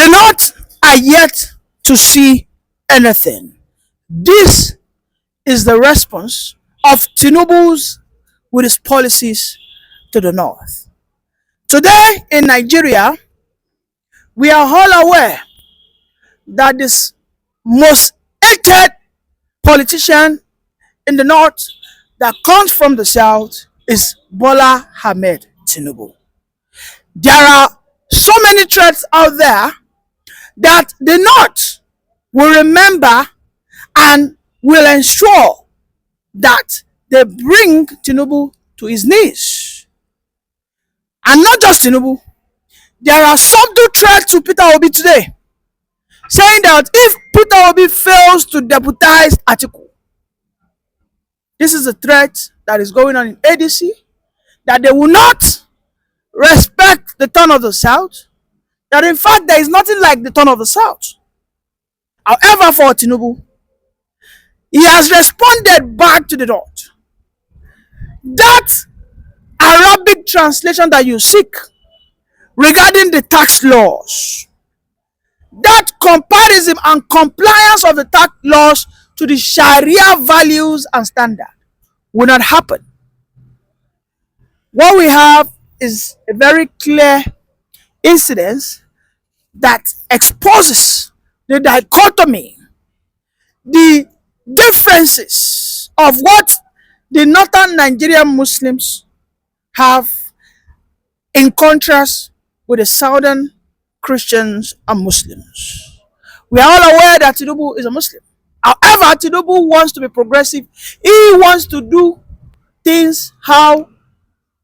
The North are yet to see anything. This is the response of Tinubu's with his policies to the North. Today in Nigeria, we are all aware that this most hated politician in the North that comes from the South is Bola Ahmed Tinubu. There are so many threats out there that the North will remember and will ensure that they bring Tinubu to his knees. And not just Tinubu, there are subtle threats to Peter Obi today, saying that if Peter Obi fails to deputize Atiku, this is a threat that is going on in ADC, that they will not respect the turn of the South, that in fact there is nothing like the turn of the South. However, for Tinubu, he has responded back to the North. That Arabic translation that you seek regarding the tax laws, that comparison and compliance of the tax laws to the Sharia values and standard will not happen. What we have is a very clear incident that exposes the dichotomy, the differences of what the northern Nigerian Muslims have in contrast with the southern Christians and Muslims. We are all aware that Tinubu is a Muslim. However, Tinubu wants to be progressive. He wants to do things how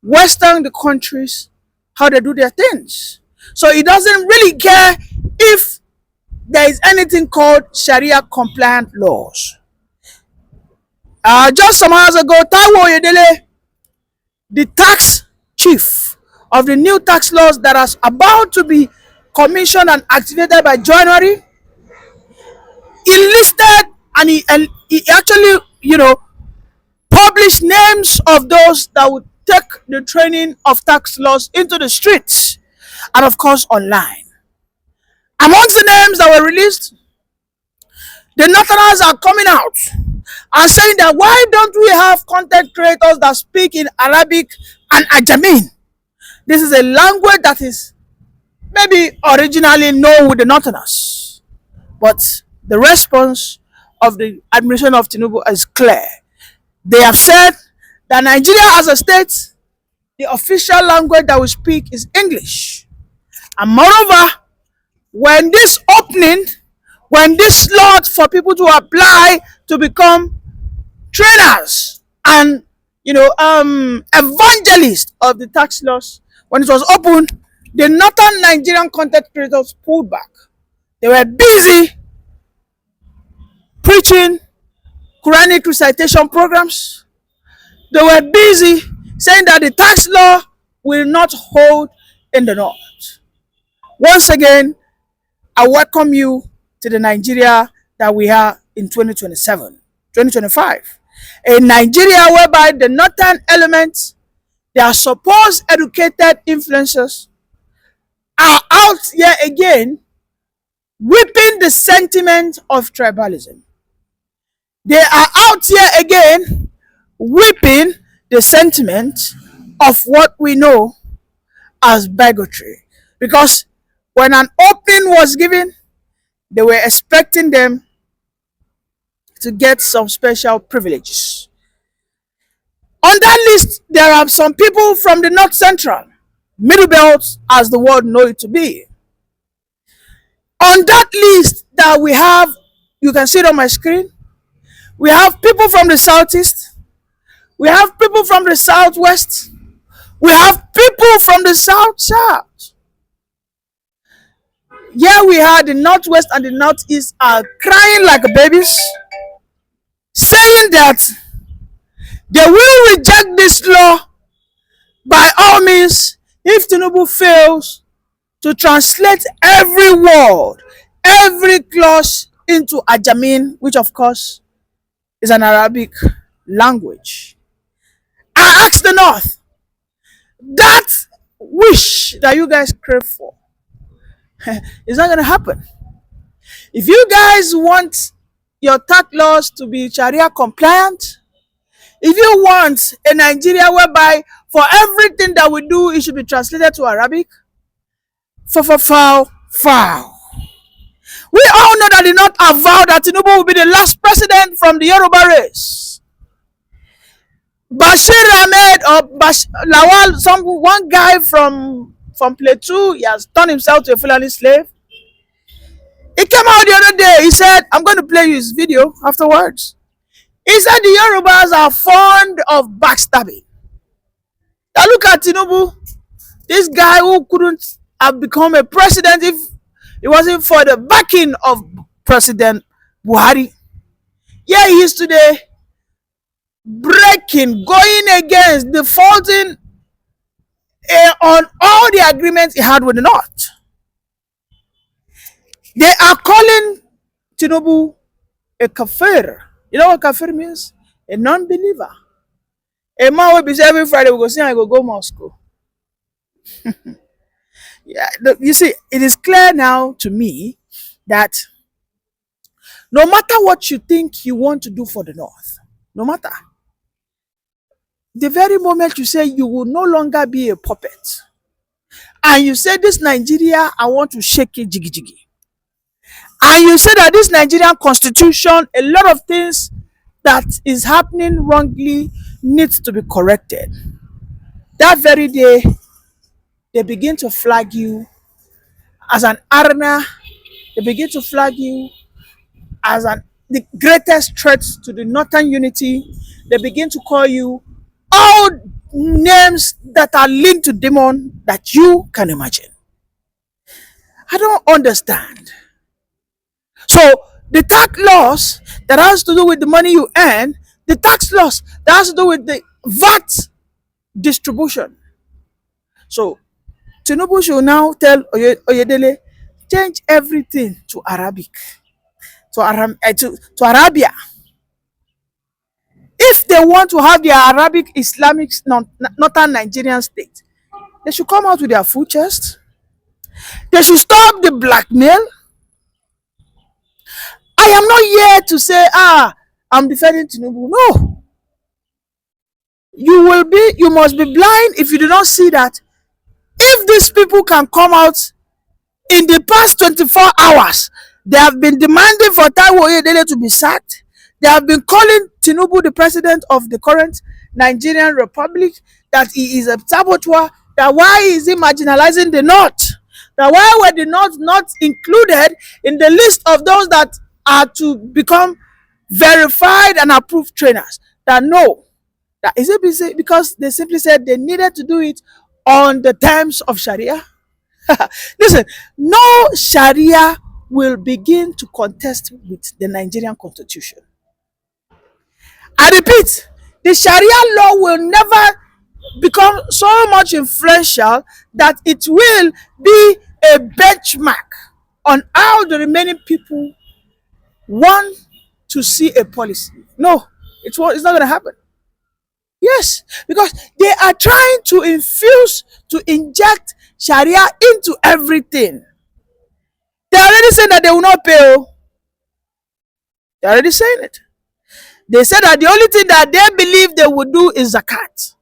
Western the countries, how they do their things. So he doesn't really care if there is anything called Sharia compliant laws. Just some hours ago, Taiwo Oyedele, the tax chief of the new tax laws that are about to be commissioned and activated by January, he listed and he actually, published names of those that would take the training of tax laws into the streets and of course online. Amongst the names that were released, the Northerners are coming out and saying that why don't we have content creators that speak in Arabic and Ajami? This is a language that is maybe originally known with the Northerners. But the response of the administration of Tinubu is clear. They have said that Nigeria as a state, the official language that we speak is English. And moreover, when this slot for people to apply to become trainers and evangelists of the tax laws, when it was opened, the northern Nigerian content creators pulled back. They were busy preaching Quranic recitation programs. They were busy saying that the tax law will not hold in the North. Once again, I welcome you to the Nigeria that we are in 2025. A Nigeria whereby the northern elements, their supposed educated influencers, are out here again whipping the sentiment of tribalism. They are out here again whipping the sentiment of what we know as bigotry. Because when an opening was given, they were expecting them to get some special privileges. On that list, there are some people from the North Central, Middle Belt, as the world knows it to be. On that list that we have, you can see it on my screen, we have people from the Southeast, we have people from the Southwest, we have people from the South. Here we are, the Northwest and the Northeast are crying like babies, saying that they will reject this law by all means if Tinubu fails to translate every word, every clause into Ajami, which of course is an Arabic language. I ask the North, that wish that you guys crave for, It's not going to happen. If you guys want your tax laws to be Sharia compliant, if you want a Nigeria whereby for everything that we do, it should be translated to Arabic, foul, foul. We all know that did not avow that Tinubu will be the last president from the Yoruba race. Bashir Ahmed or Lawal, one guy from Plateau, he has turned himself to a Fulani slave. He came out the other day. He said, I'm going to play you his video afterwards. He said the Yorubas are fond of backstabbing. Now look at Tinubu, this guy who couldn't have become a president if it wasn't for the backing of President Buhari. Here he is today, breaking, going against, defaulting on all the agreements he had with the North. They are calling Tinubu a kafir. You know what kafir means? A non-believer. A man will be saying every Friday we go see and go Moscow. Yeah, you see, it is clear now to me that no matter what you think you want to do for the North, no matter, the very moment you say you will no longer be a puppet, and you say this Nigeria, I want to shake it jiggy jiggy, and you say that this Nigerian constitution, a lot of things that is happening wrongly needs to be corrected, that very day they begin to flag you as an arena. They begin to flag you as the greatest threat to the northern unity. They begin to call you all names that are linked to demon that you can imagine. I don't understand. So the tax laws that has to do with the money you earn, the tax laws that has to do with the VAT distribution. So Tinubu should now tell Oyedele, change everything to Arabic, to Arabia. If they want to have their Arabic Islamic northern Nigerian state, they should come out with their full chest. They should stop the blackmail. I am not here to say, I'm defending Tinubu. No. You must be blind if you do not see that if these people can come out in the past 24 hours, they have been demanding for Taiwo Oyedele to be sacked. They have been calling Tinubu the president of the current Nigerian Republic, that he is a saboteur, that why is he marginalizing the North? That why were the North not included in the list of those that are to become verified and approved trainers? That no. That is it because they simply said they needed to do it on the terms of Sharia? Listen, no Sharia will begin to contest with the Nigerian constitution. I repeat, the Sharia law will never become so much influential that it will be a benchmark on how the remaining people want to see a policy. No, it's not going to happen. Yes, because they are trying to inject Sharia into everything. They are already saying that they will not pay. They are already saying it. They said that the only thing that they believe they will do is zakat.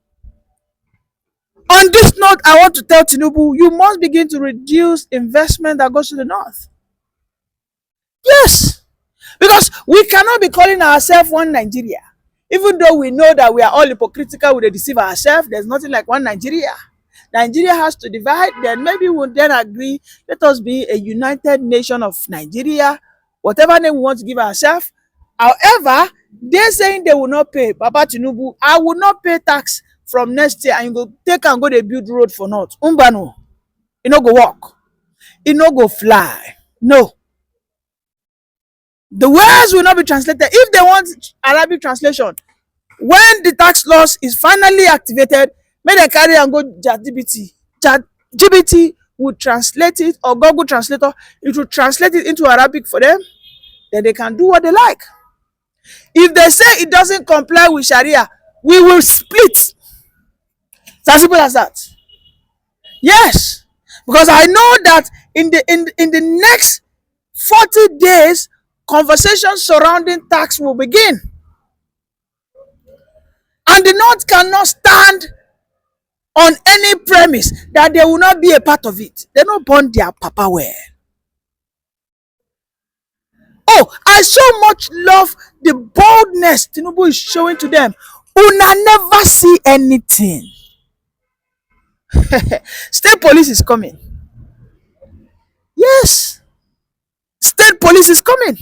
On this note, I want to tell Tinubu, you must begin to reduce investment that goes to the North. Yes, because we cannot be calling ourselves one Nigeria. Even though we know that we are all hypocritical, we deceive ourselves, there's nothing like one Nigeria. Nigeria has to divide, then maybe we'll then agree, let us be a united nation of Nigeria, whatever name we want to give ourselves. However, they're saying they will not pay. Papa Tinubu, I will not pay tax from next year, and you go take and go to build road for North. Umbano, it no go walk, it no go fly. No. The words will not be translated. If they want Arabic translation, when the tax laws is finally activated, may they carry and go ChatGPT. ChatGPT will translate it, or Google Translator, it will translate it into Arabic for them. Then they can do what they like. If they say it doesn't comply with Sharia, we will split. It's as simple as that. Yes, Because I know that in the next 40 days, conversations surrounding tax will begin. And the North cannot stand on any premise that they will not be a part of it. They don't born their papa well. Oh, I so much love the boldness Tinubu is showing to them. Una never see anything. State police is coming. Yes, state police is coming.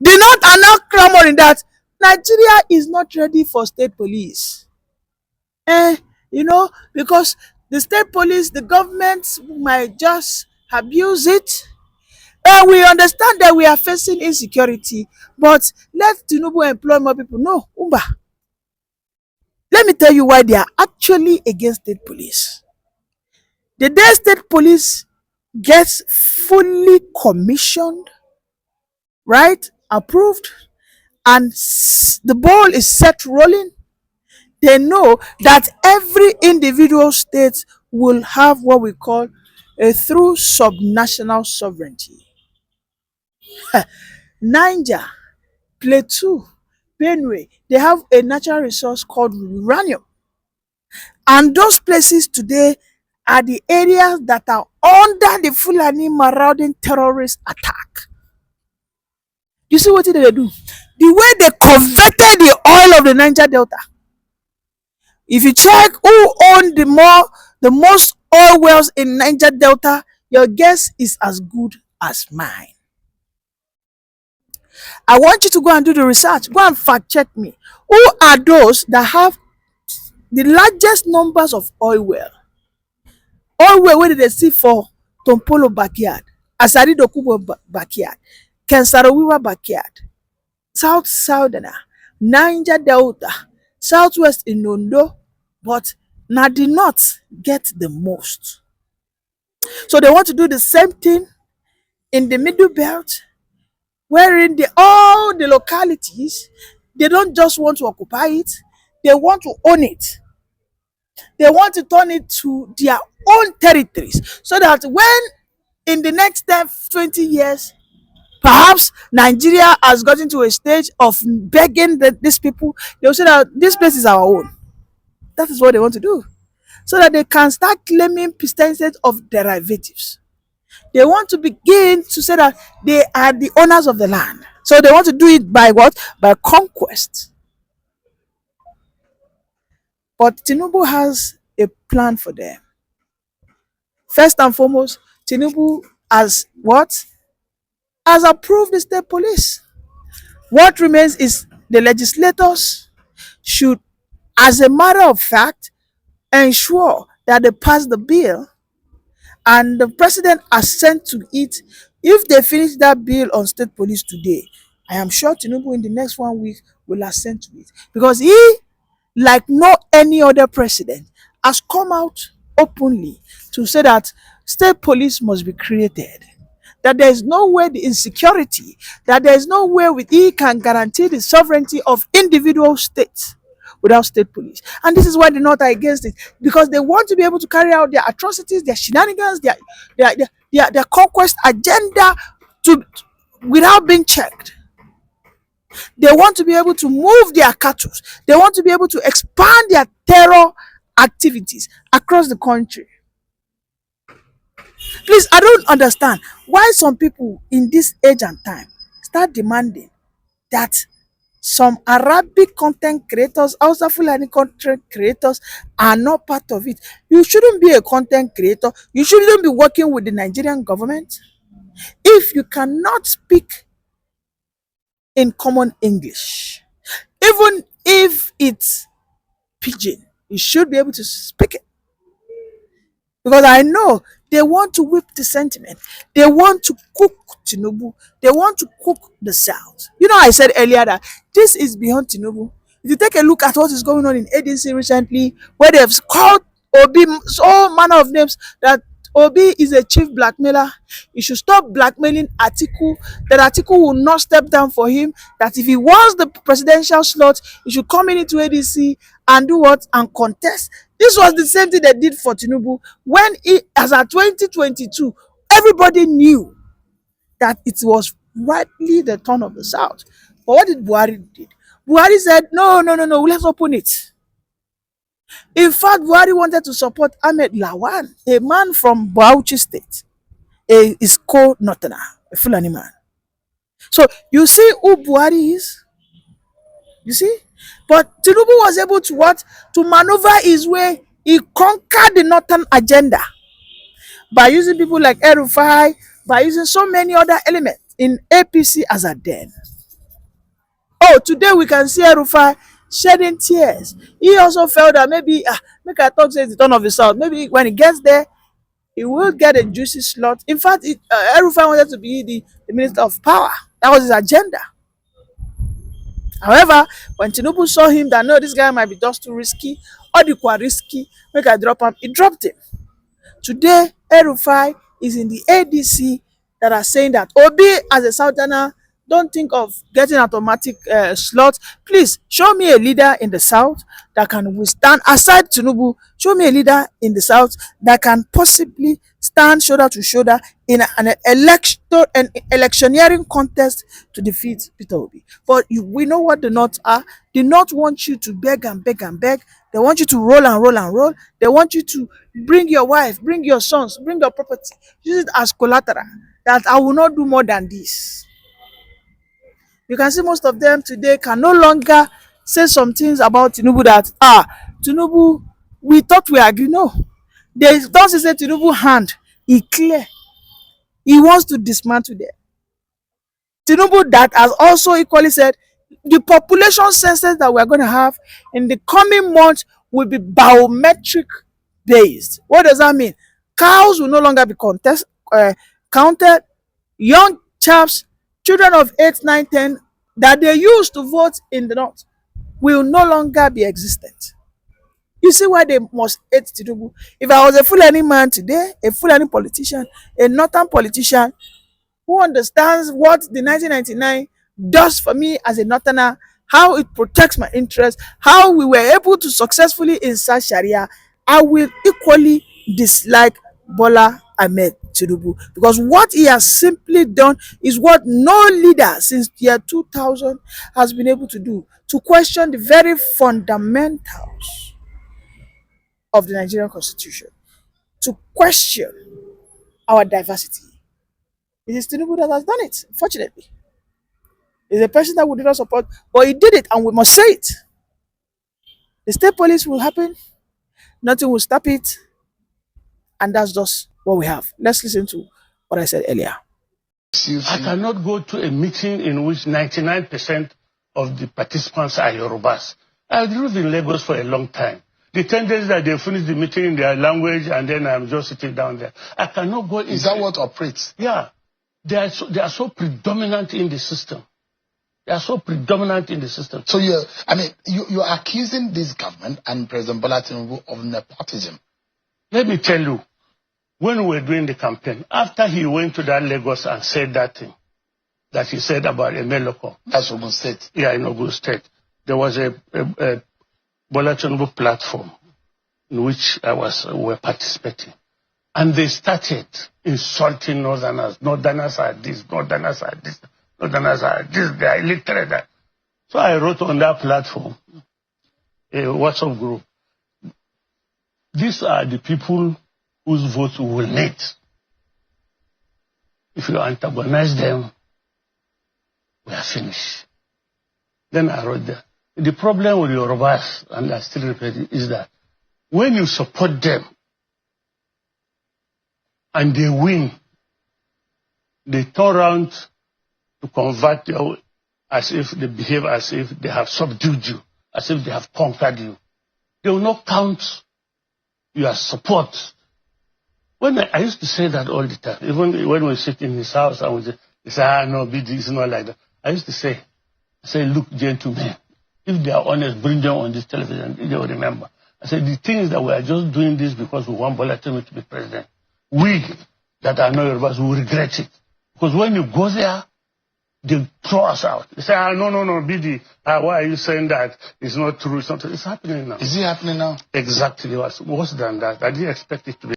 The North are now clamoring that Nigeria is not ready for state police. Eh, because the state police, the government might just abuse it. We understand that we are facing insecurity, but let Tinubu employ more people. No, Umba. Let me tell you why they are actually against state police. The day state police gets fully commissioned, right, approved, and the ball is set rolling, they know that every individual state will have what we call a true subnational sovereignty. Niger, Plateau, Benue, they have a natural resource called uranium. And those places today are the areas that are under the Fulani marauding terrorist attack. You see what did they do? The way they converted the oil of the Niger Delta. If you check who owned the most oil wells in Niger Delta, your guess is as good as mine. I want you to go and do the research. Go and fact check me. Who are those that have the largest numbers of oil well? Oil well, where did they see for Tompolo backyard, Asari Dokubo backyard, Kensarowiwa backyard, South Southerner, Niger Delta, Southwest in Ondo, but na the North get the most. So they want to do the same thing in the Middle Belt, wherein all the localities, they don't just want to occupy it, they want to own it. They want to turn it to their own territories, so that when in the next 10, 20 years, perhaps Nigeria has gotten to a stage of begging these people, they will say that this place is our own. That is what they want to do, so that they can start claiming percentage of derivatives. They want to begin to say that they are the owners of the land. So they want to do it by what? By conquest. But Tinubu has a plan for them. First and foremost, Tinubu has what? Has approved the state police. What remains is the legislators should, as a matter of fact, ensure that they pass the bill and the president assent to it. If they finish that bill on state police today, I am sure Tinubu in the next 1 week will assent to it, because he, like no any other president, has come out openly to say that state police must be created, that there is no way the insecurity, that there is no way he can guarantee the sovereignty of individual states without state police. And this is why the North are against it, because they want to be able to carry out their atrocities, their shenanigans, their conquest agenda without being checked. They want to be able to move their cattle. They want to be able to expand their terror activities across the country. Please, I don't understand why some people in this age and time start demanding that some Arabic content creators, also Fulani content creators, are not part of it. You shouldn't be a content creator. You shouldn't be working with the Nigerian government. If you cannot speak in common English, even if it's pidgin, you should be able to speak it. Because I know they want to whip the sentiment. They want to cook Tinubu. They want to cook the South. I said earlier that this is beyond Tinubu. If you take a look at what is going on in ADC recently, where they've called Obi so manner of names that Obi is a chief blackmailer. He should stop blackmailing Atiku. That Atiku will not step down for him. That if he wants the presidential slot, he should come into ADC and do what? And contest. This was the same thing they did for Tinubu when he, as at 2022, everybody knew that it was rightly the turn of the South. But what did Buhari did? Buhari said, no, let's open it. In fact, Buhari wanted to support Ahmed Lawan, a man from Bauchi State, a Isco Northerner, a Fulani man. So you see who Buhari is? You see? But Tinubu was able to what? To maneuver his way. He conquered the Northern agenda by using people like El-Rufai, by using so many other elements in APC as a den. Oh, today we can see El-Rufai shedding tears. He also felt that maybe, make I talk say it's the turn of the South. Maybe when he gets there, he will get a juicy slot. In fact, El-Rufai wanted to be the Minister of Power. That was his agenda. However, when Tinubu saw him that no, this guy might be just too risky, or the quite risky, make I drop him, he dropped him. Today, El-Rufai is in the ADC that are saying that Obi as a Southerner, don't think of getting automatic slot. Please show me a leader in the South that can withstand, aside Tinubu, show me a leader in the South that can possibly stand shoulder to shoulder in an electioneering contest to defeat Peter Obi. But we know what the North are. The North want you to beg and beg and beg. They want you to roll and roll and roll. They want you to bring your wife, bring your sons, bring your property. Use it as collateral. That I will not do more than this. You can see most of them today can no longer say some things about Tinubu that, Tinubu, we thought we agree. No. They don't say Tinubu hand, he clear. He wants to dismantle them. Tinubu that has also equally said the population census that we're going to have in the coming months will be biometric based. What does that mean? Cows will no longer be counted. Young chaps, children of 8, 9, 10 that they used to vote in the North will no longer be existent. You see why they must hate Tinubu. If I was a Fulani man today, a Fulani politician, a Northern politician who understands what the 1999 does for me as a Northerner, how it protects my interests, how we were able to successfully insert Sharia, I will equally dislike Bola Ahmed Tinubu, because what he has simply done is what no leader since year 2000 has been able to do, to question the very fundamentals of the Nigerian Constitution, to question our diversity. It is Tinubu that has done it, fortunately. It's a person that we do not support, but he did it and we must say it. The state police will happen, nothing will stop it, and that's just what we have. Let's listen to what I said earlier. I cannot go to a meeting in which 99% of the participants are Yorubas. I've lived in Lagos for a long time. The tendency that they finish the meeting in their language and then I'm just sitting down there. I cannot go. Is that what operates? Yeah. They are so predominant in the system. They are so predominant in the system. So you're accusing this government and President Bola Tinubu of nepotism. Let me tell you, when we were doing the campaign, after he went to that Lagos and said that thing that he said about Emeloko. That's Ogun State. Yeah, in Ogun State. There was a Bola Tinubu platform in which were participating. And they started insulting Northerners. Northerners are this, Northerners are this, Northerners are this, they are illiterate. So I wrote on that platform, a WhatsApp group. These are the people whose votes we will need. If you antagonize them, we are finished. Then I wrote that. The problem with Yorubas, and I still repeat it, is that when you support them and they win, they turn around to convert you as if they behave as if they have subdued you, as if they have conquered you. They will not count your support. When I used to say that all the time, even when we sit in his house and we say, no, BD is not like that. I used to say, look, gentlemen, if they are honest, bring them on this television, they will remember. I said, the thing is that we are just doing this because we want Bola Tinubu to be president. we that are not Yorubas will regret it. Because when you go there, they throw us out. They say, no, BD, why are you saying that? It's not true. It's happening now. Is it happening now? Exactly. Worse than that. I didn't expect it to be.